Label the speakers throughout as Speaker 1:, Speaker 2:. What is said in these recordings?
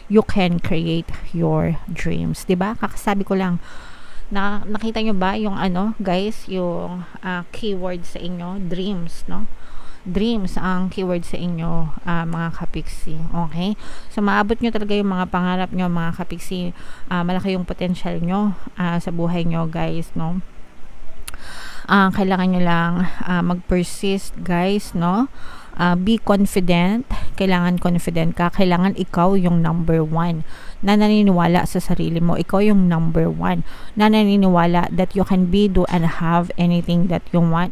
Speaker 1: you can create your dreams. Diba? Kakasabi ko lang, nakita nyo ba yung guys, yung keyword sa inyo, dreams, no? Dreams ang keyword sa inyo, mga kapiksi. Okay? So maabot nyo talaga yung mga pangarap nyo, mga kapiksi. Malaki yung potential nyo sa buhay nyo, guys, no? Kailangan nyo lang mag-persist, guys, no? Be confident. Kailangan confident ka. Kailangan ikaw yung number 1 na naniniwala sa sarili mo. Ikaw yung number 1 na naniniwala that you can be, do, and have anything that you want.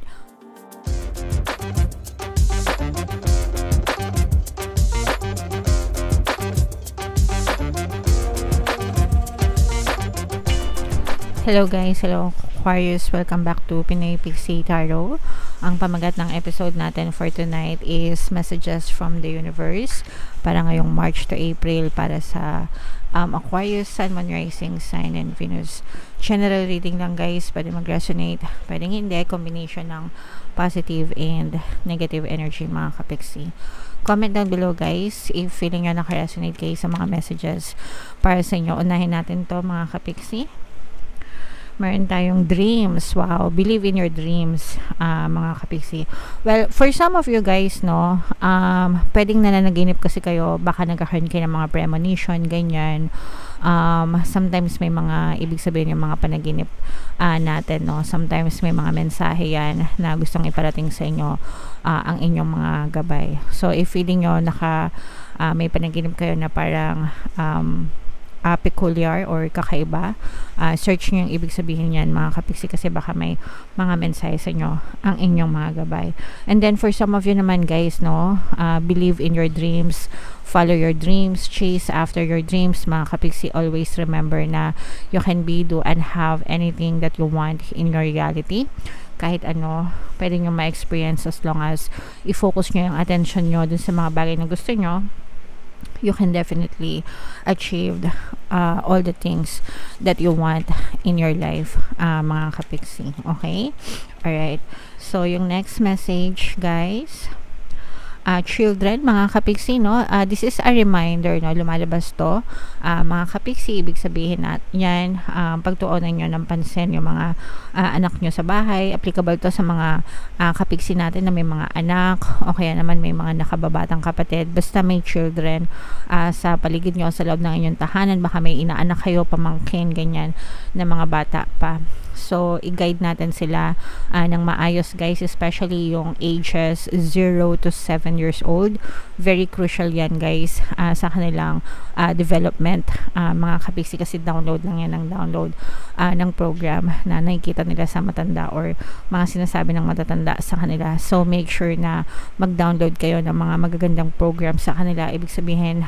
Speaker 1: Hello guys, hello Aquarius, welcome back to Pinoy Pixie Tarot. Ang pamagat ng episode natin for tonight is messages from the universe para ngayong March to April para sa Aquarius, Sun, Moon, Rising Sign, and Venus. General reading lang guys, pwede mag-resonate, pwedeng hindi, combination ng positive and negative energy mga kapiksi. Comment down below guys if feeling nyo naka-resonate kayo sa mga messages para sa inyo. Unahin natin to mga kapiksi. Meron tayong dreams. Wow, believe in your dreams, mga kapiksi. Well, for some of you guys, no, pwedeng nananaginip kasi kayo, baka nagkakaroon kayo ng mga premonition, ganyan. Sometimes may mga, ibig sabihin yung mga panaginip natin, no. Sometimes may mga mensahe yan na gustong iparating sa inyo ang inyong mga gabay. So, if feeling nyo may panaginip kayo na parang peculiar or kakaiba, search nyo yung ibig sabihin yan mga kapiksi, kasi baka may mga mensahe sa inyo ang inyong mga gabay. And then for some of you naman guys, no, believe in your dreams, follow your dreams, chase after your dreams mga kapiksi. Always remember na you can be, do, and have anything that you want in your reality. Kahit pwede nyo ma-experience as long as i-focus nyo yung attention nyo dun sa mga bagay na gusto nyo. You can definitely achieve all the things that you want in your life, mga kapiksi. Okay? Alright. So, yung next message, guys. Children, mga kapiksi, no? This is a reminder, no? Lumalabas to. Mga kapiksi, ibig sabihin yan, pagtuunan nyo ng pansin yung mga anak nyo sa bahay. Applicable to sa mga kapiksi natin na may mga anak, o kaya naman may mga nakababatang kapatid. Basta may children sa paligid nyo, sa loob ng inyong tahanan. Baka may inaanak kayo, pamangkin, ganyan, na mga bata pa. So, i-guide natin sila ng maayos guys, especially yung ages 0 to 7 years old. Very crucial yan guys sa kanilang development, mga kapiksi, kasi download lang yan ng download ng program na nakikita nila sa matanda or mga sinasabi ng matatanda sa kanila. So, make sure na mag-download kayo ng mga magagandang program sa kanila. Ibig sabihin,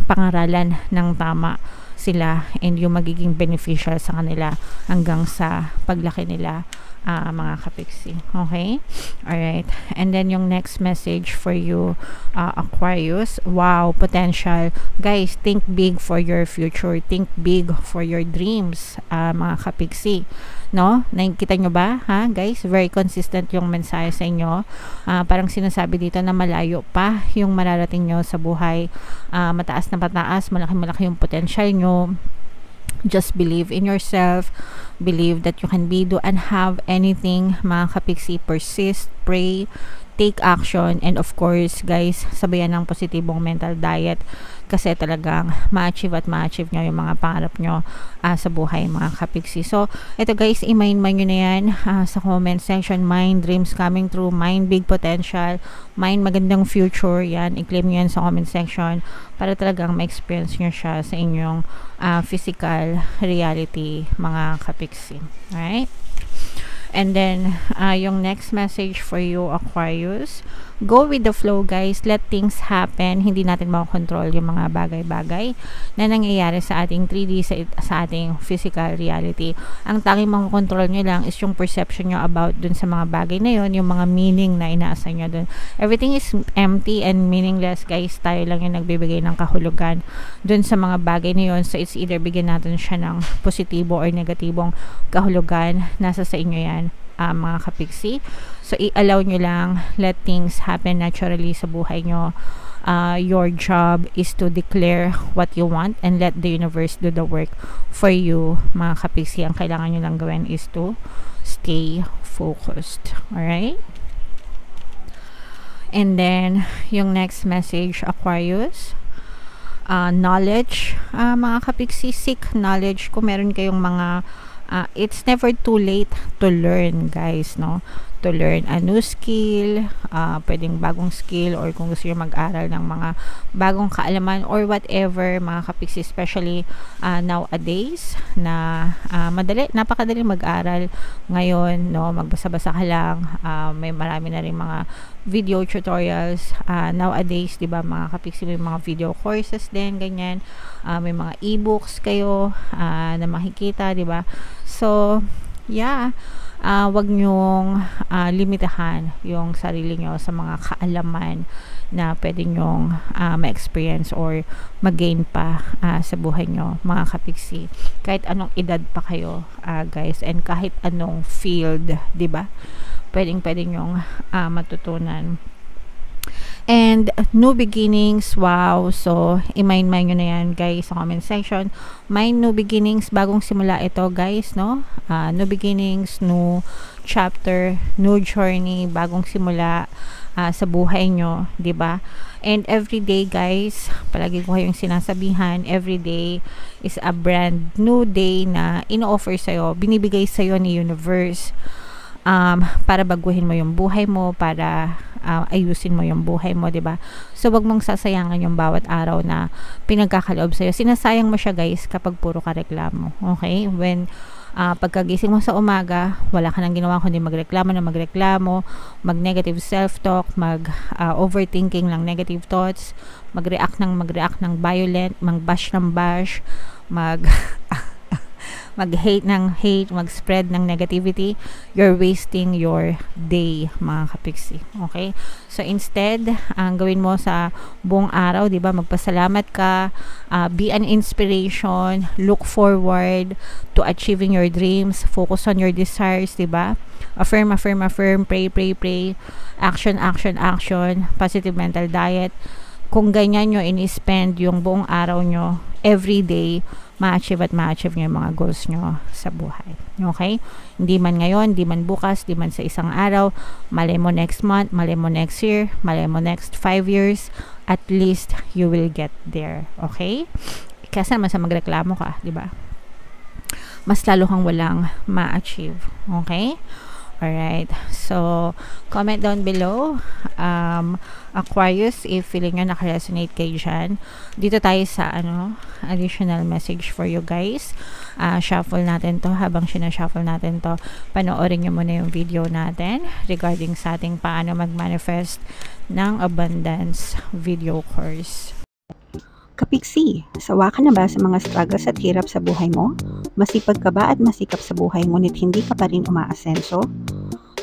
Speaker 1: pangaralan ng tama sila and yung magiging beneficial sa kanila hanggang sa paglaki nila, mga kapiksi. Okay? Alright. And then yung next message for you, Aquarius. Wow, potential. Guys, think big for your future. Think big for your dreams, mga kapiksi. No? Nakikita nyo ba? Ha, guys? Very consistent yung mensahe sa inyo. Parang sinasabi dito na malayo pa yung mararating nyo sa buhay. Mataas na pataas. Malaki-malaki yung potential nyo. Just believe in yourself. Believe that you can be, do, and have anything, mga kapiksi. Persist, pray, take action, and of course, guys, sabayan ng positibong mental diet kasi talagang ma-achieve at ma-achieve nyo yung mga pangarap nyo sa buhay, mga kapiksi. So, ito guys, i-mind nyo na yan sa comment section. Mind dreams coming true, mind big potential, mind magandang future, yan, i-claim nyo yan sa comment section para talagang ma-experience nyo siya sa inyong physical reality, mga kapiksi. Alright? And then, yung next message for you, Aquarius. Go with the flow, guys. Let things happen. Hindi natin makontrol yung mga bagay-bagay na nangyayari sa ating 3D, sa ating physical reality. Ang tanging makontrol nyo lang is yung perception nyo about dun sa mga bagay na yun, yung mga meaning na inaasa nyo dun. Everything is empty and meaningless, guys. Tayo lang yung nagbibigay ng kahulugan dun sa mga bagay na yun. So, it's either bigyan natin siya ng positibo or negatibong kahulugan. Nasa sa inyo yan, mga kapiksi. So, i-allow nyo lang, let things happen naturally sa buhay nyo. Your job is to declare what you want and let the universe do the work for you, mga kapiksi. Ang kailangan nyo lang gawin is to stay focused. Alright? And then, yung next message, Aquarius, knowledge, mga kapiksi, seek knowledge. Kung meron kayong mga it's never too late to learn, guys, no? To learn a new skill, pwedeng bagong skill, or kung gusto nyo mag-aral ng mga bagong kaalaman or whatever, mga kapiksi, especially nowadays na napakadali mag-aral ngayon, no? Magbasa-basa ka lang, may marami na rin mga video tutorials nowadays, di ba, mga kapiksi, may mga video courses din, ganyan, may mga e-books kayo na makikita, di ba? So, yeah, wag nyong limitahan yung sarili nyo sa mga kaalaman na pwede nyong ma-experience or mag-gain pa sa buhay nyo, mga kapiksi. Kahit anong edad pa kayo, guys, and kahit anong field, di ba? Pwede nyong matutunan. And new beginnings, wow. So, i-mind nyo na yan, guys, sa comment section. Mind new beginnings, bagong simula ito, guys, no? New beginnings, new chapter, new journey, bagong simula sa buhay nyo, di ba? And every day, guys, palagi ko kayong sinasabihan, every day is a brand new day na ino-offer sa'yo, binibigay sa'yo ni universe, para baguhin mo yung buhay mo, para ayusin mo yung buhay mo, di ba? So, wag mong sasayangan yung bawat araw na pinagkakaloob sa'yo. Sinasayang mo siya, guys, kapag puro ka reklamo. Okay? When pagkagising mo sa umaga, wala ka nang ginawa kundi magreklamo, mag-negative self-talk, overthinking ng negative thoughts, mag-react ng violent, mag-bash ng bash, mag-hate ng hate, mag-spread ng negativity, you're wasting your day, mga kapiksi. Okay? So, instead, ang gawin mo sa buong araw, di ba, magpasalamat ka, be an inspiration, look forward to achieving your dreams, focus on your desires, di ba? Affirm, pray, action, positive mental diet. Kung ganyan nyo in-spend yung buong araw nyo, every day, ma-achieve nyo yung mga goals nyo sa buhay. Okay? Hindi man ngayon, hindi man bukas, hindi man sa isang araw, malay mo next month, malay mo next year, malay mo next 5 years, at least you will get there. Okay? Kasi naman sa magreklamo ka, di ba? Mas lalo kang walang ma-achieve. Okay? Alright. So, comment down below, Aquarius, if feeling nyo nakaresonate kayo dyan. Dito tayo sa additional message for you guys. Shuffle natin to. Habang sinashuffle natin to, panoorin nyo muna yung video natin regarding sa ating paano mag-manifest ng abundance video course.
Speaker 2: Kapiksi, sawa ka na ba sa mga struggles at hirap sa buhay mo? Masipag ka ba at masikap sa buhay ngunit hindi ka pa rin umaasenso?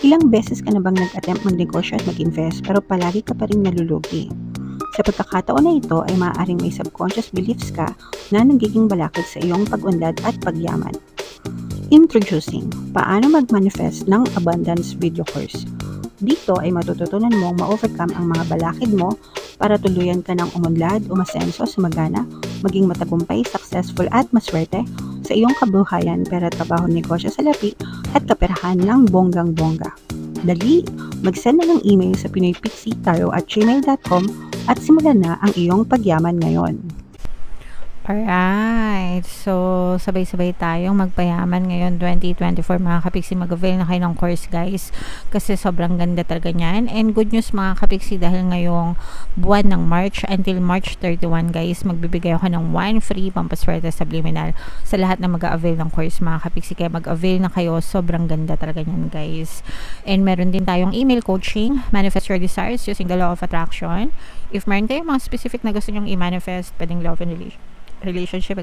Speaker 2: Ilang beses ka na bang nag-attempt magnegosyo at mag-invest pero palagi ka pa rin nalulugi? Sa pagkakataon na ito ay maaaring may subconscious beliefs ka na nagiging balakid sa iyong pag-unlad at pagyaman. Introducing, paano mag-manifest ng abundance video course. Dito ay matututunan mong ma-overcome ang mga balakid mo para tuluyan ka ng umunlad, umasenso, sumagana, maging matagumpay, successful at maswerte sa iyong kabuhayan, pera, trabaho, negosyo, salapi at kaperahan ng bonggang-bongga. Dali, mag-send na ng email sa pinoypixitaro@gmail.com at simulan na ang iyong pagyaman ngayon.
Speaker 1: Alright. So, sabay-sabay tayong magpayaman ngayon 2024, mga kapiksi. Mag-avail na kayo ng course, guys. Kasi sobrang ganda talaga niyan. And good news, mga kapiksi, dahil ngayong buwan ng March until March 31, guys, magbibigay ako ng 1 free pampaswerte subliminal sa lahat na mag-avail ng course, mga kapiksi. Kaya mag-avail na kayo. Sobrang ganda talaga niyan, guys. And meron din tayong email coaching, manifest your desires using the law of attraction. If meron kayong mga specific na gusto nyong i-manifest, pwedeng love and relationship,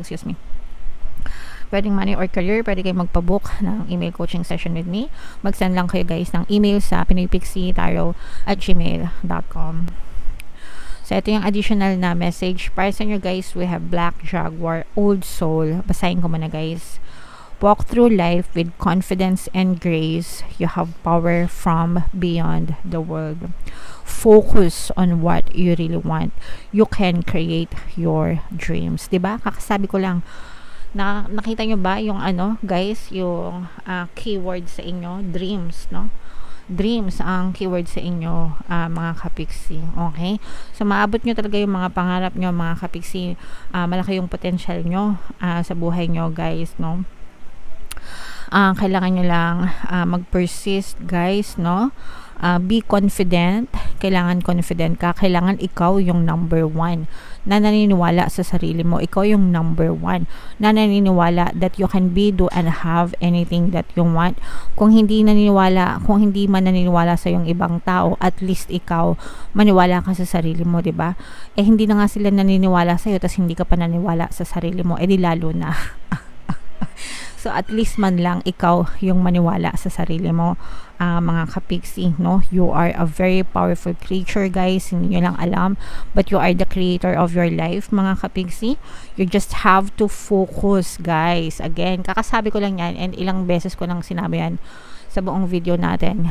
Speaker 1: pwedeng money or career, pwede kayong magpabook ng email coaching session with me. Mag-send lang kayo, guys, ng email sa pinoypixitaro@gmail.com. So, ito yung additional na message para sa inyo, guys. We have Black Jaguar, Old Soul. Basahin ko muna, guys. Walk through life with confidence and grace. You have power from beyond the world. Focus on what you really want. You can create your dreams. Diba? Kakasabi ko lang, nakita nyo ba yung guys, yung keyword sa inyo, dreams, no? Dreams ang keyword sa inyo, mga kapiksi. Okay? So, maabot nyo talaga yung mga pangarap nyo, mga kapiksi. Malaki yung potential nyo sa buhay nyo, guys, no? Kailangan nyo lang mag-persist, guys, no? Be confident. Kailangan confident ka. Kailangan ikaw yung number 1 na naniniwala sa sarili mo. Ikaw yung number 1 na naniniwala that you can be, do, and have anything that you want. Kung hindi man naniniwala sa yung ibang tao, at least ikaw maniwala ka sa sarili mo, 'di ba? Hindi na nga sila naniniwala sa iyo, tas hindi ka pa naniniwala sa sarili mo, di lalo na. So at least man lang ikaw yung maniwala sa sarili mo, mga kapiksi, no? You are a very powerful creature, guys. Hindi nyo lang alam, but you are the creator of your life, mga kapiksi. You just have to focus, guys. Again, kakasabi ko lang yan, and ilang beses ko nang sinabi yan sa buong video natin.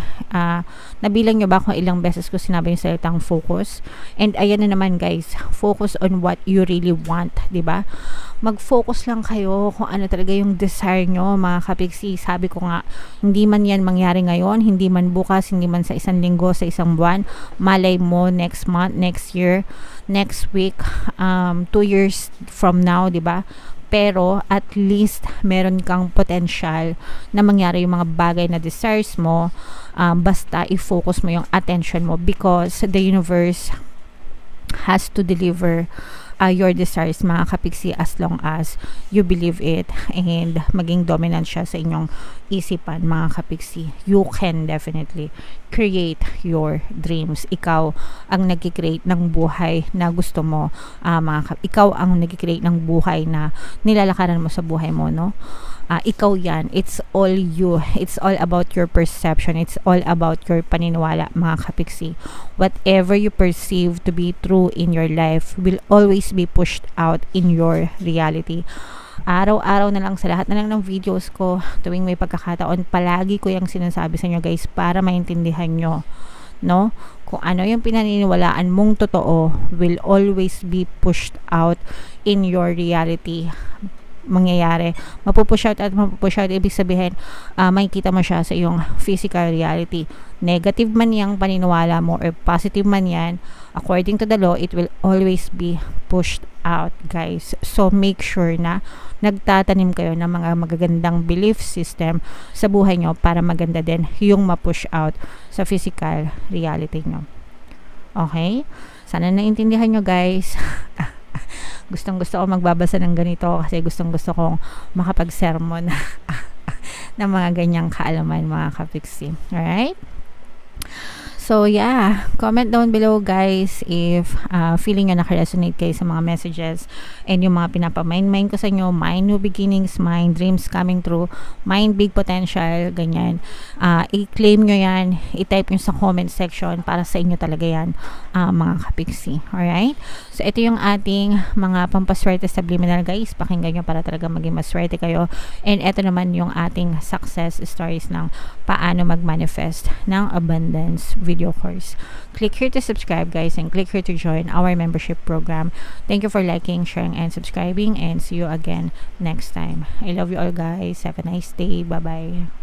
Speaker 1: Nabilang nyo ba kung ilang beses ko sinabi yung salitang focus? And ayan na naman, guys, focus on what you really want, diba? Mag-focus lang kayo kung ano talaga yung desire nyo, mga kapiksi. Sabi ko nga, hindi man yan mangyari ngayon, hindi man bukas, hindi man sa isang linggo, sa isang buwan, malay mo next month, next year, next week, 2 years from now, diba? Pero at least meron kang potential na mangyari yung mga bagay na desires mo, basta i-focus mo yung attention mo, because the universe has to deliver your desires, mga kapiksi, as long as you believe it and maging dominant siya sa inyong isipan, mga kapiksi. You can definitely create your dreams. Ikaw ang nag-create ng buhay na gusto mo, ikaw ang nag-create ng buhay na nilalakaran mo sa buhay mo, no? Ikaw yan. It's all you. It's all about your perception. It's all about your paniniwala, mga kapiksi. Whatever you perceive to be true in your life will always be pushed out in your reality. Araw-araw na lang, sa lahat na lang ng videos ko, tuwing may pagkakataon, palagi ko yung sinasabi sa inyo, guys, para maintindihan nyo, no? Kung ano yung pinaniniwalaan mong totoo will always be pushed out in your reality. Mangyayari, mapupush out, ibig sabihin, makikita mo siya sa iyong physical reality. Negative man yung paniniwala mo or positive man yan, according to the law, it will always be pushed out, guys. So make sure na nagtatanim kayo ng mga magagandang belief system sa buhay nyo para maganda din yung ma-push out sa physical reality nyo. Okay? Sana naintindihan nyo, guys. Gustong-gusto ko magbabasa ng ganito kasi gustong-gusto kong makapag-sermon ng mga ganyang kaalaman, mga kapiksi. Alright? So, yeah. Comment down below, guys, if feeling nyo nakaresonate kayo sa mga messages and yung mga pinapamind-mind ko sa inyo, mind new beginnings, mind dreams coming true, mind big potential, ganyan. I-claim nyo yan, i-type nyo sa comment section para sa inyo talaga yan, mga kapiksi. Alright? So, ito yung ating mga pampaswerte subliminal, guys. Pakinggan nyo para talaga maging maswerte kayo. And ito naman yung ating success stories ng paano mag-manifest ng abundance video course. Click here to subscribe, guys, and click here to join our membership program. Thank you for liking, sharing, and subscribing, and see you again next time. I love you all, guys. Have a nice day. Bye-bye.